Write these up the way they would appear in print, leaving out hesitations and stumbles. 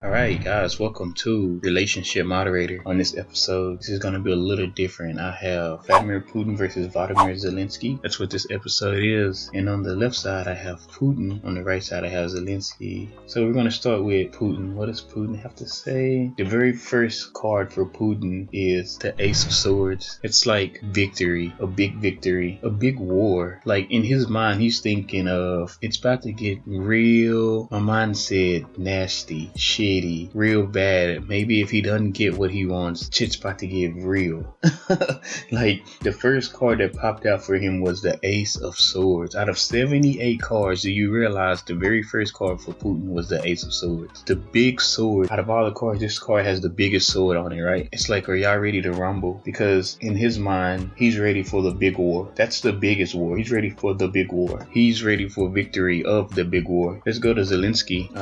Alright guys, welcome to Relationship Moderator. On this episode, this is going to be a little different. I have Vladimir Putin versus Vladimir Zelenskyy. That's what this episode is. And on the left side, I have Putin. On the right side, I have Zelenskyy. So we're going to start with Putin. What does Putin have to say? The very first card for Putin is the Ace of Swords. It's like victory, a big war. Like in his mind, he's thinking of, it's about to get real. My mind said nasty, shitty, real bad. Maybe if he doesn't get what he wants, shit's about to get real. Like the first card that popped out for him was the Ace of Swords. Out of 78 cards, do you realize the very first card for Putin was the Ace of Swords? The big sword. Out of all the cards, this card has the biggest sword on it, right? It's like, are y'all ready to rumble? Because in his mind, he's ready for the big war. That's the biggest war. He's ready for the big war. He's ready for victory of the big war. Let's go to Zelenskyy.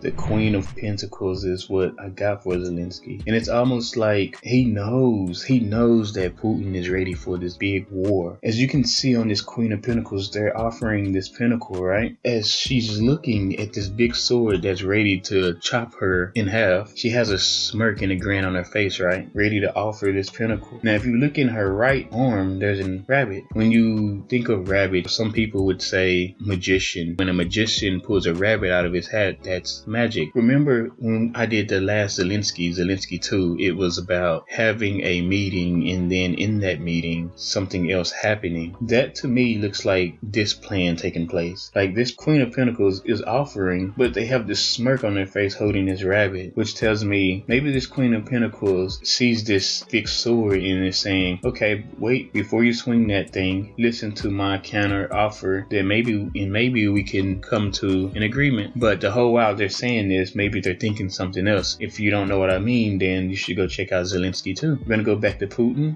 The Queen of Pentacles is what I got for Zelenskyy. And it's almost like he knows that Putin is ready for this big war. As you can see on this Queen of Pentacles, they're offering this pentacle, right? As she's looking at this big sword that's ready to chop her in half, she has a smirk and a grin on her face, right? Ready to offer this pentacle. Now, if you look in her right arm, there's a rabbit. When you think of rabbit, some people would say magician. When a magician pulls a rabbit out of his hat, that's magic. Remember when I did the last Zelenskyy 2, it was about having a meeting and then in that meeting, something else happening. That to me looks like this plan taking place. Like this Queen of Pentacles is offering, but they have this smirk on their face holding this rabbit, which tells me maybe this Queen of Pentacles sees this big sword and is saying, okay, wait, before you swing that thing, listen to my counter offer that maybe we can come to an agreement. But the whole while they're saying this, maybe they're thinking something else. If you don't know what I mean, then you should go check out Zelenskyy too. We're gonna go back to Putin.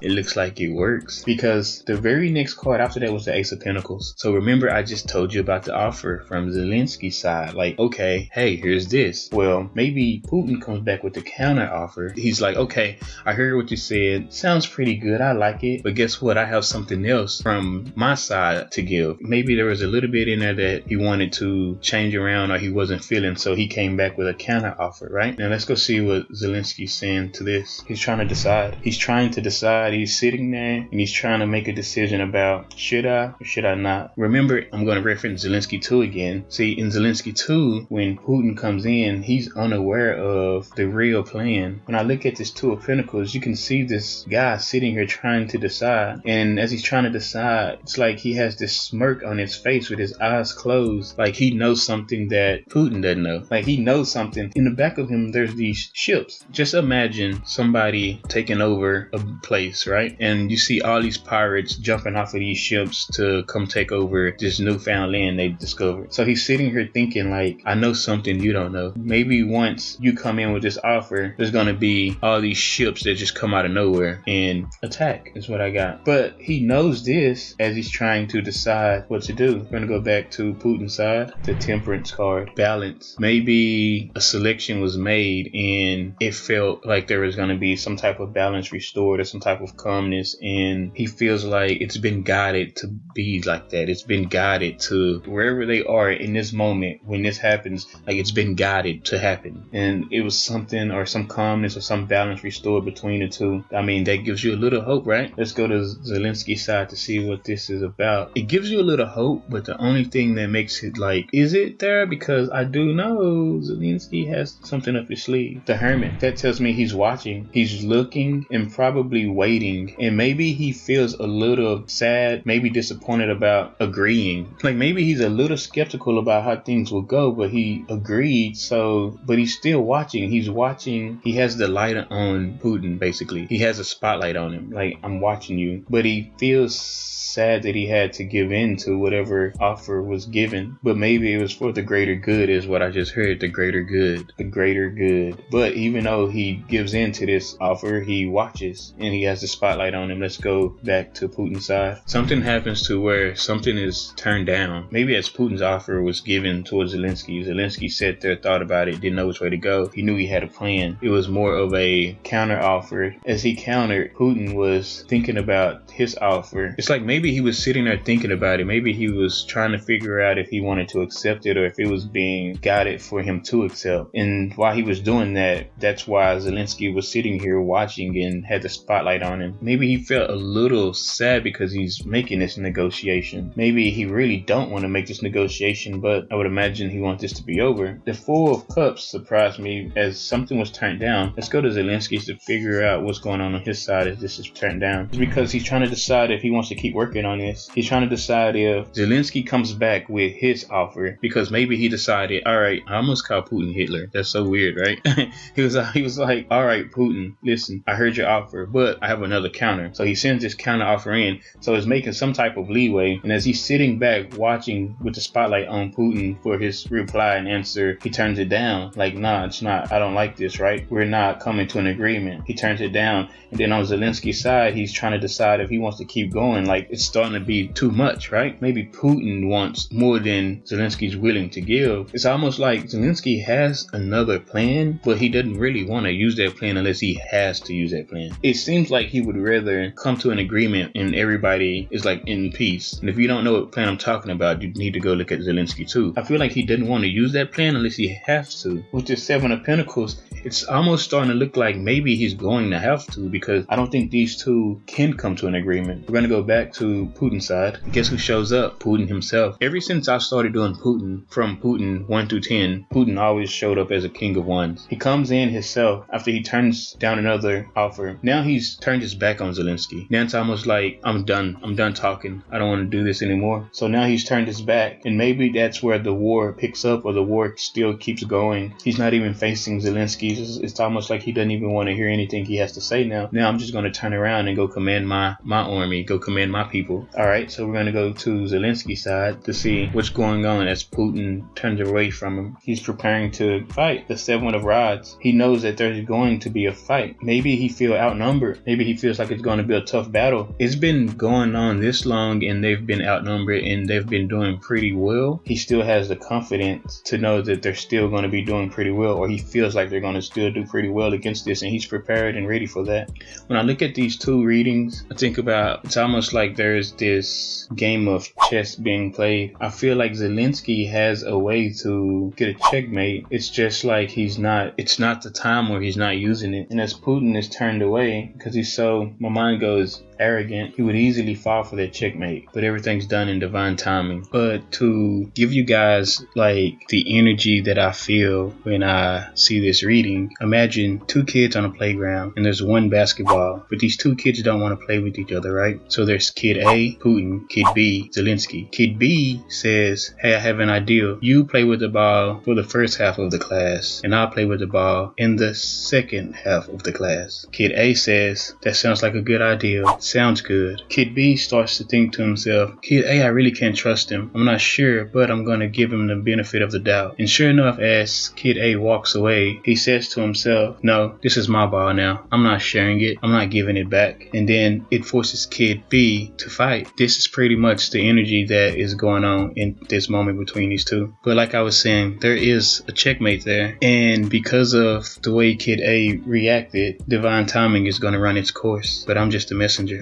It looks like it works because the very next card after that was the Ace of Pentacles. So remember, I just told you about the offer from Zelenskyy's side. Like, okay, hey, here's this. Well, maybe Putin comes back with the counter offer. He's like, okay, I heard what you said. Sounds pretty good. I like it. But guess what? I have something else from my side to give. Maybe there was a little bit in there that he wanted to change around or he wasn't feeling, so he came back with a counter offer, right? Now let's go see what Zelenskyy's saying to this. He's trying to decide. He's sitting there and he's trying to make a decision about should I or should I not. Remember, I'm going to reference Zelenskyy 2 again. See, in Zelenskyy 2, when Putin comes in, he's unaware of the real plan. When I look at this Two of Pentacles, you can see this guy sitting here trying to decide. And as he's trying to decide, it's like he has this smirk on his face with his eyes closed. Like he knows something that Putin doesn't know. Like he knows something. In the back of him, there's these ships. Just imagine somebody taking over a place, right? And you see all these pirates jumping off of these ships to come take over this newfound land they've discovered. So he's sitting here thinking like, I know something you don't know. Maybe once you come in with this offer, there's going to be all these ships that just come out of nowhere and attack is what I got. But he knows this as he's trying to decide what to do. We're going to go back to Putin's side. The Temperance card. Balance. Maybe a selection was made and it felt like there was going to be some type of balance restored or some type of calmness, and he feels like it's been guided to be like that. It's been guided to wherever they are in this moment when this happens, like it's been guided to happen, and it was something or some calmness or some balance restored between the two. I mean, that gives you a little hope, right? Let's go to Zelenskyy's side to see what this is about. It gives you a little hope, but the only thing that makes it like, is it there? Because I do know Zelenskyy has something up his sleeve. The Hermit. That tells me he's watching, he's looking, and probably waiting. And maybe he feels a little sad, maybe disappointed about agreeing. Like maybe he's a little skeptical about how things will go, but he agreed. So, but he's still watching. He's watching. He has the light on Putin, basically. He has a spotlight on him. Like, I'm watching you. But he feels sad that he had to give in to whatever offer was given. But maybe it was for the greater good is what I just heard. The greater good. The greater good. But even though he gives in to this offer, he watches and he has the spotlight on him. Let's go back to Putin's side. Something happens to where something is turned down. Maybe as Putin's offer was given towards Zelenskyy, Zelenskyy sat there, thought about it, didn't know which way to go. He knew he had a plan. It was more of a counter offer. As he countered, Putin was thinking about his offer. It's like maybe he was sitting there thinking about it. Maybe he was trying to figure out if he wanted to accept it or if it was being and got it for him to accept. And while he was doing that, that's why Zelenskyy was sitting here watching and had the spotlight on him. Maybe he felt a little sad because he's making this negotiation. Maybe he really don't want to make this negotiation, but I would imagine he wants this to be over. The Four of Cups surprised me as something was turned down. Let's go to Zelenskyy to figure out what's going on his side as this is turned down. It's because he's trying to decide if he wants to keep working on this. He's trying to decide if Zelenskyy comes back with his offer, because maybe he decided, all right, I almost called Putin Hitler. That's so weird, right? he was like, all right, Putin, listen, I heard your offer, but I have another counter. So he sends this counter offer in. So it's making some type of leeway. And as he's sitting back watching with the spotlight on Putin for his reply and answer, he turns it down. Like, nah, it's not. I don't like this, right? We're not coming to an agreement. He turns it down. And then on Zelensky's side, he's trying to decide if he wants to keep going. Like, it's starting to be too much, right? Maybe Putin wants more than Zelensky's willing to give. It's almost like Zelenskyy has another plan, but he doesn't really want to use that plan unless he has to use that plan. It seems like he would rather come to an agreement and everybody is like in peace. And if you don't know what plan I'm talking about, you need to go look at Zelenskyy too. I feel like he didn't want to use that plan unless he has to. With the Seven of Pentacles, it's almost starting to look like maybe he's going to have to, because I don't think these two can come to an agreement. We're going to go back to Putin's side. Guess who shows up? Putin himself. Ever since I started doing Putin, from Putin 1 through 10, Putin always showed up as a king of wands. He comes in himself after he turns down another offer. Now he's turned his back on Zelenskyy. Now it's almost like, I'm done talking. I don't want to do this anymore. So now he's turned his back, and maybe that's where the war picks up, or the war still keeps going. He's not even facing Zelenskyy. It's almost like he doesn't even want to hear anything he has to say now. Now I'm just going to turn around and go command my army, go command my people. All right, so we're going to go to Zelenskyy's side to see what's going on as Putin turns away from him. He's preparing to fight the Seven of Rods. He knows that there's going to be a fight. Maybe he feels outnumbered. Maybe he feels like it's going to be a tough battle. It's been going on this long and they've been outnumbered and they've been doing pretty well. He still has the confidence to know that they're still going to be doing pretty well, or he feels like they're going to still do pretty well against this, and he's prepared and ready for that. When I look at these two readings, I think about, it's almost like there's this game of chess being played. I feel like Zelenskyy has a way to get a checkmate. It's just like it's not the time where he's not using it. And as Putin is turned away, because he's so, my mind goes, arrogant, he would easily fall for that checkmate, but everything's done in divine timing. But to give you guys like the energy that I feel when I see this reading, imagine two kids on a playground and there's one basketball, but these two kids don't want to play with each other, right? So there's kid A, Putin, kid B, Zelenskyy. Kid B says, hey, I have an idea. You play with the ball for the first half of the class and I'll play with the ball in the second half of the class. Kid A says, that sounds like a good idea. Sounds good. Kid B starts to think to himself, Kid A, I really can't trust him. I'm not sure, but I'm going to give him the benefit of the doubt. And sure enough, as Kid A walks away, he says to himself, no, this is my ball now. I'm not sharing it. I'm not giving it back. And then it forces Kid B to fight. This is pretty much the energy that is going on in this moment between these two. But like I was saying, there is a checkmate there. And because of the way Kid A reacted, divine timing is going to run its course. But I'm just a messenger.